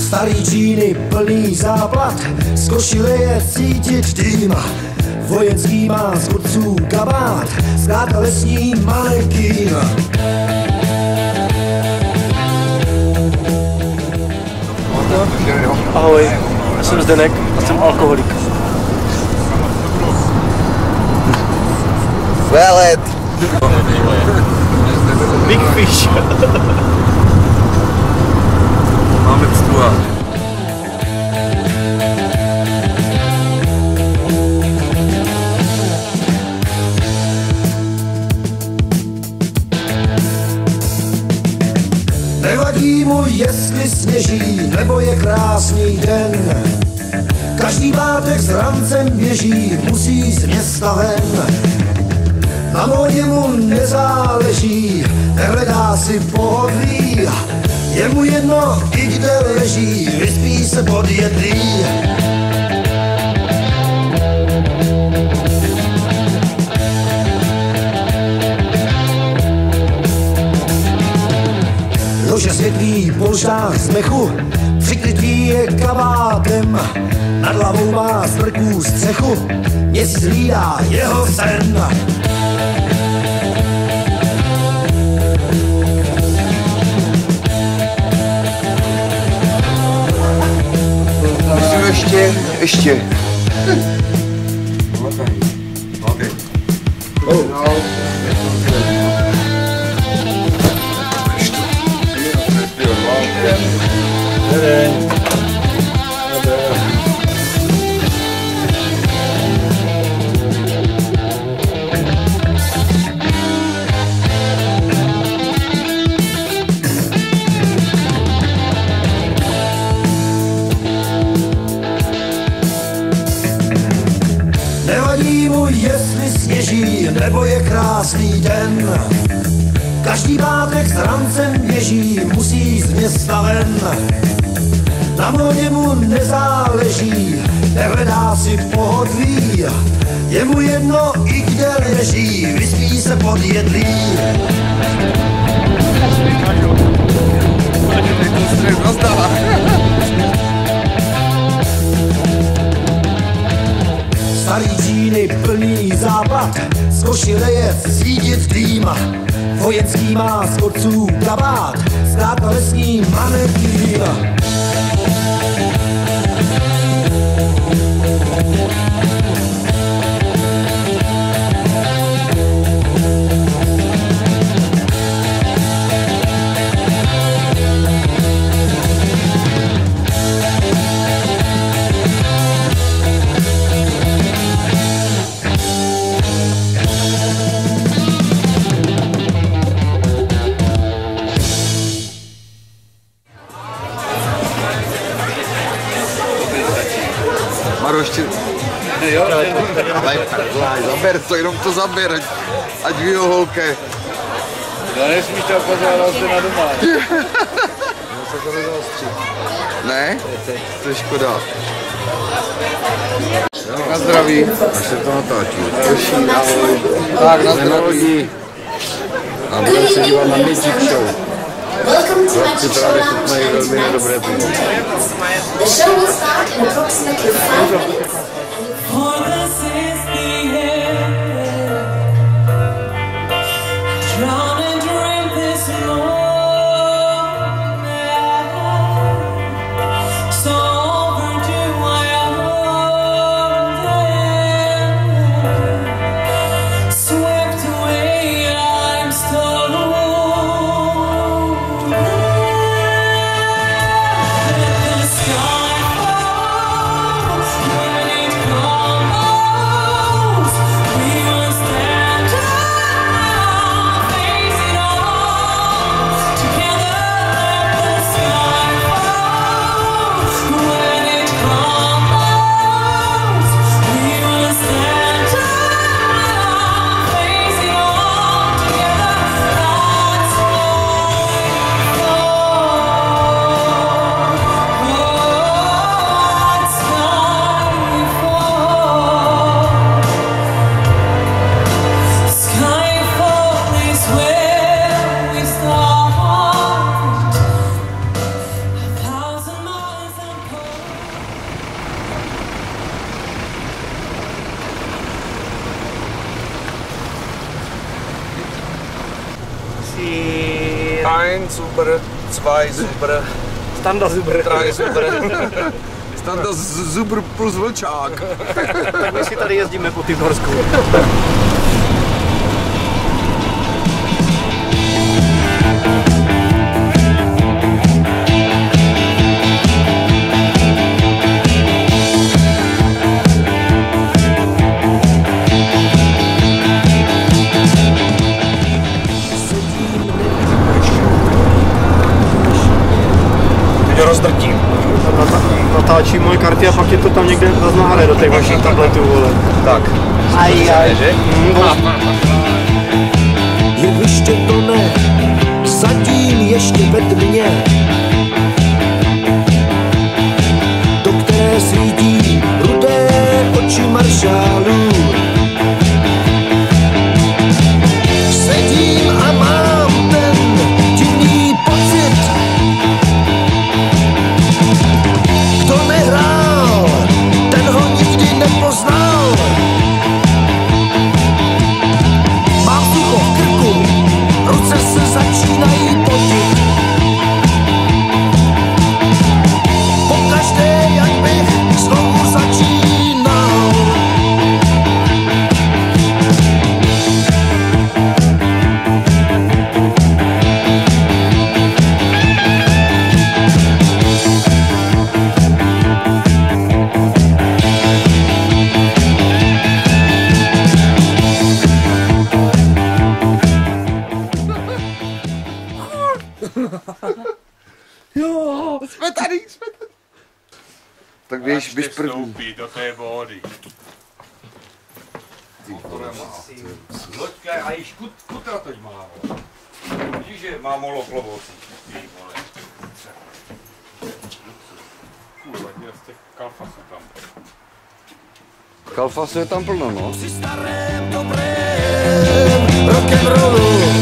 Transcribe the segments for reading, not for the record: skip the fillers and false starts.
Starý džíny plný záplat, z košile je cítit dým. Vojenský má z kurců kabát, zkrátka lesní manekín. Ahoj, já jsem Zdenek a jsem alkoholik. Velet! Big fish. Máme pstuha. Nevadí mu, jestli sněží, nebo je krásný den. Každý pátek s rancem běží, musí z města ven. Na módě mu nezáleží, nehledá si pohodlí. Je mu jedno, i kde leží, vyspí se podjedlý. Lože světlý polštář z mechu, přikrytý je kabátem. Nad hlavou má z brků střechu, měsíc hlídá jeho sen. Musím ještě. Okay. Nevadí mu, jestli sněží, nebo je krásný den. Každý pátek s rancem běží, musí z města ven. Na módě mu nezáleží, nehledá si pohodlí. Je mu jedno, i kde leží, vyspí se podjedlý. Starý džíny plný západ, z košile je cítit dým. Vojenský má z kurců kabát, zkrátka lesní manekín. Maroš, ale zaber to, jenom to zaber, ať ví o holke. Já nesmíš to pozvávat se na doma. Ne? To je škoda. Na zdraví. Až se to natáčí. Ahoj. Tak, na zdraví. A budeme se dívat na Magic Show. Chlapci právě chutnají velmi dobré pivo. The show will start in approximately 5 minutes. Come on. super, 2 super, Standa super. 3 super. Standa super plus vlčák. Tak my si tady jezdíme po Timorsku. Rozdrtím. Natáčí moje karty a pak je to tam někde zaznáhne do těch vašich tabletů, vole. Tak. Aj. Jeviště to ne, zatím ještě ve tmě, do které svítí rudé oči maršálů. Sedím a mám ten divný pocit, kdo nehrál, ten ho nikdy nepoznal. Mám sucho v krku, ruce se začínají potit. Pokaždé, jak bych znovu začínal. Jo, jsme tady. Tak běž první. Vstoupí do té vody. Loďka a již kutra teď má. Vidíš, že má molo plovoucí. Kurva, z těch kalfasů tam. Kalfasu je tam plno, no. Při starém dobrém rock'n'rollu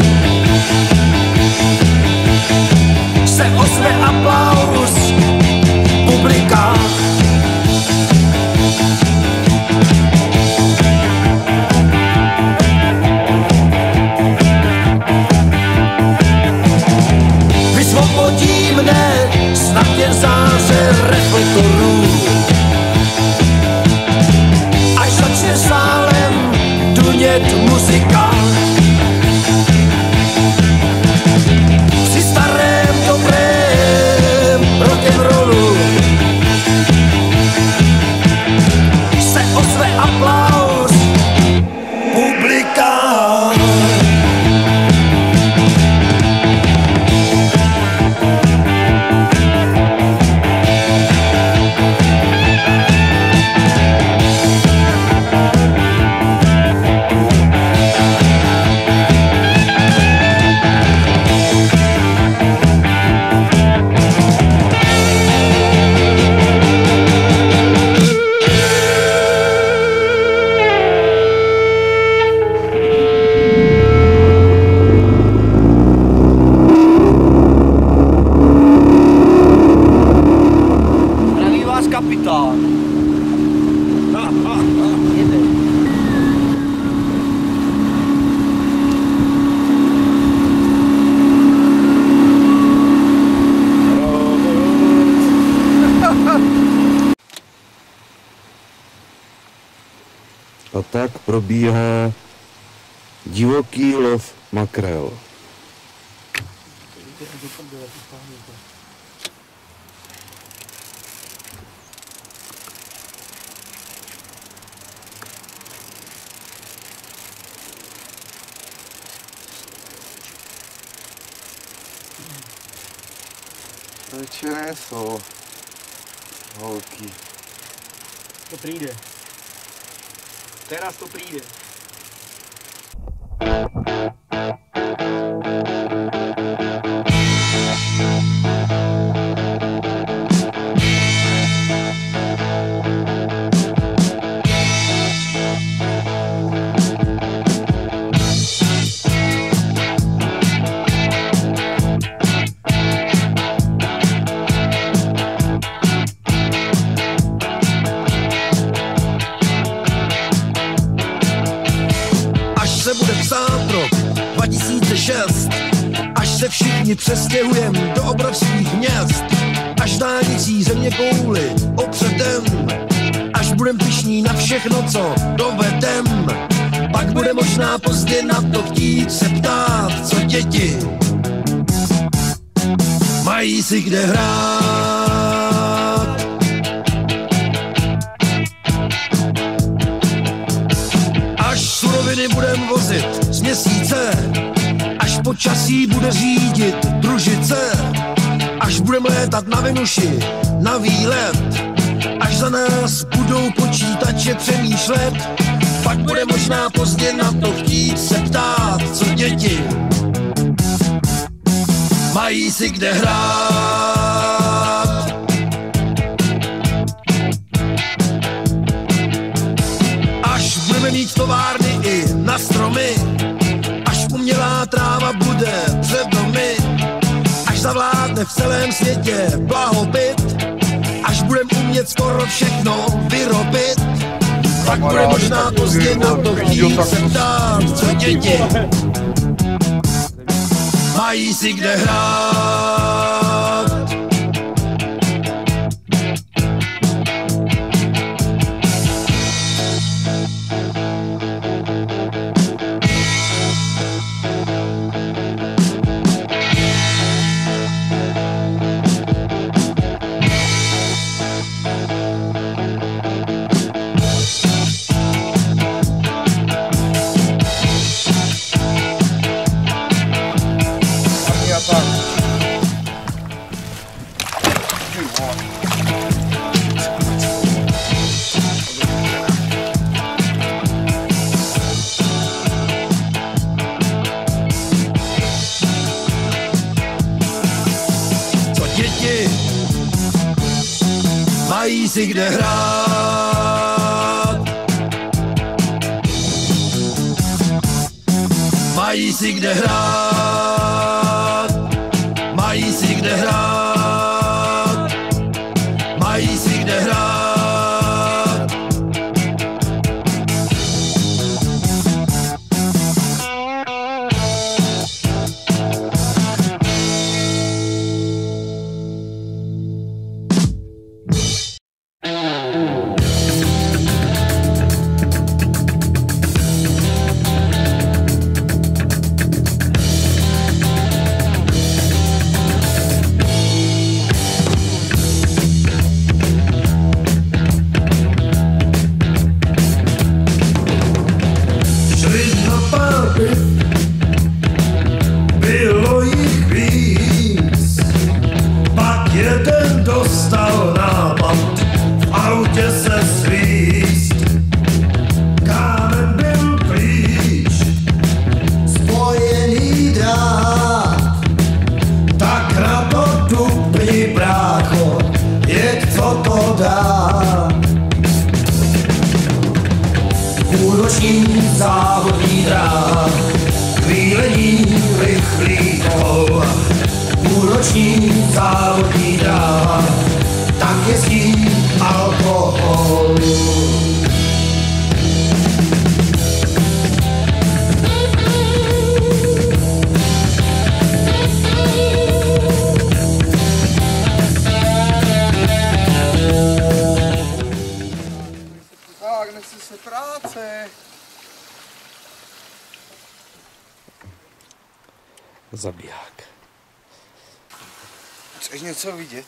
se ozve aplaus publika. Vysvobodí mne snad jen záře reflektorů, až začne sálem dunět muzika. Při starém dobrém rock'n'rollu se ozve aplaus publika. Zdraví vás kapitán. Jede. A tak probíhá divoký lov makrel. Večeré jsou holky. To přijde. Teraz to přijde. všichni přestěhujem do obrovských měst, až dálnicí země kouli opředem, až budem pyšní na všechno, co dovedem. Pak bude možná pozdě na to chtít se ptát, co děti mají si kde hrát. Až suroviny budem vozit z měsíce, až počasí bude řídit družice, až budem létat na Venuši na výlet, až za nás budou počítače přemýšlet, pak bude možná pozdě na to chtít se ptát, co děti mají si kde hrát. Až budeme mít továrny i na stromy, až umělá tráva bude před domy, až zavládne v celém světě blahobyt, až budeme umět skoro všechno vyrobit, pak bude možná pozdě na to chtít se ptát, co děti mají si kde hrát. Mají si kde hrát, mají si kde hrát, mají si kde hrát, mají si kde hrát. Bylo jich víc, pak jeden dostal nápad v autě se svíst. Kámen byl klíč, spojený drát, tak na to dupni, brácho, jeď co to dá. Půlroční závodní drát, chvílení rychlý kol, půlroční závodní drát, tak jezdí alkohol. Tak, nechci se práce. Zabiják. Chceš něco vidět?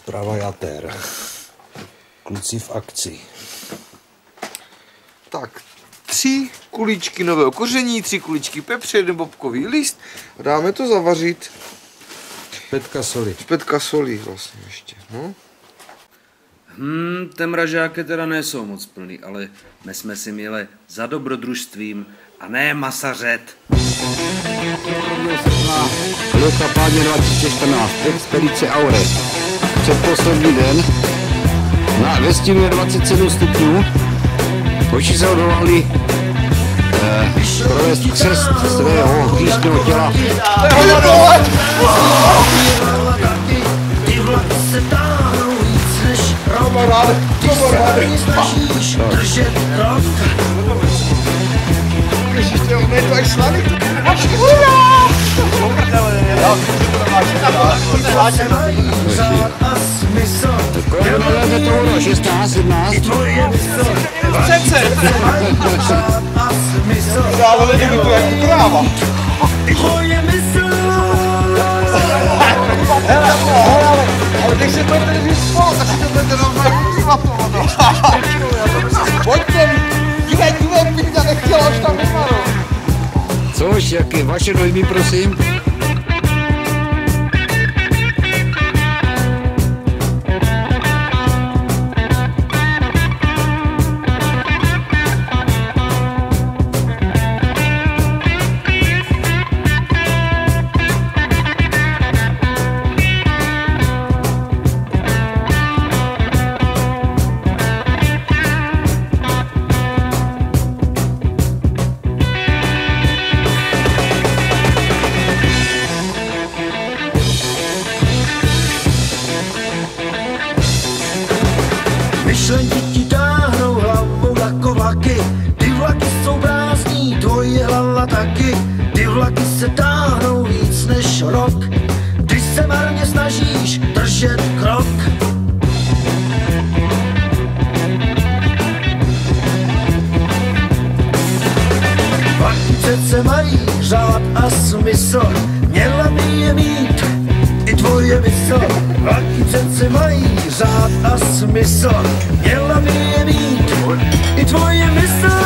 Travajater. Kluci v akci. Tak, 3 kuličky nového koření, 3 kuličky pepře, 1 bobkový list. A dáme to zavařit. Špetka soli. Špetka soli vlastně ještě, no. Ty mražáky teda nejsou moc plný, ale my jsme si měli za dobrodružstvím a ne masařet. Luka pádně 2014, expedice Aure. Předposlední den. Ve stínu je 27 stupňů. Hoši se odvolali provést křest svého křížného těla. Kolem to bylo 16, 17. Dále lidi to jako kráva. Ale když se budete držet spolu, tak si to budete normálně zlatovat. Pojďte, dívej, Píťa nechtěla, už tam nemá. Což, jaké vaše dojmy, prosím? Myšlenky ti táhnou hlavou jako vlaky, ty vlaky jsou prázdní, tvoje hlava taky, ty vlaky se táhnou víc než rok, ty se marně snažíš držet krok. Vlaky přece mají řád a smysl, měla by je mít i tvoje mysl. Vlaky přece mají řád a smysl, měla by je mít i tvoje mysl.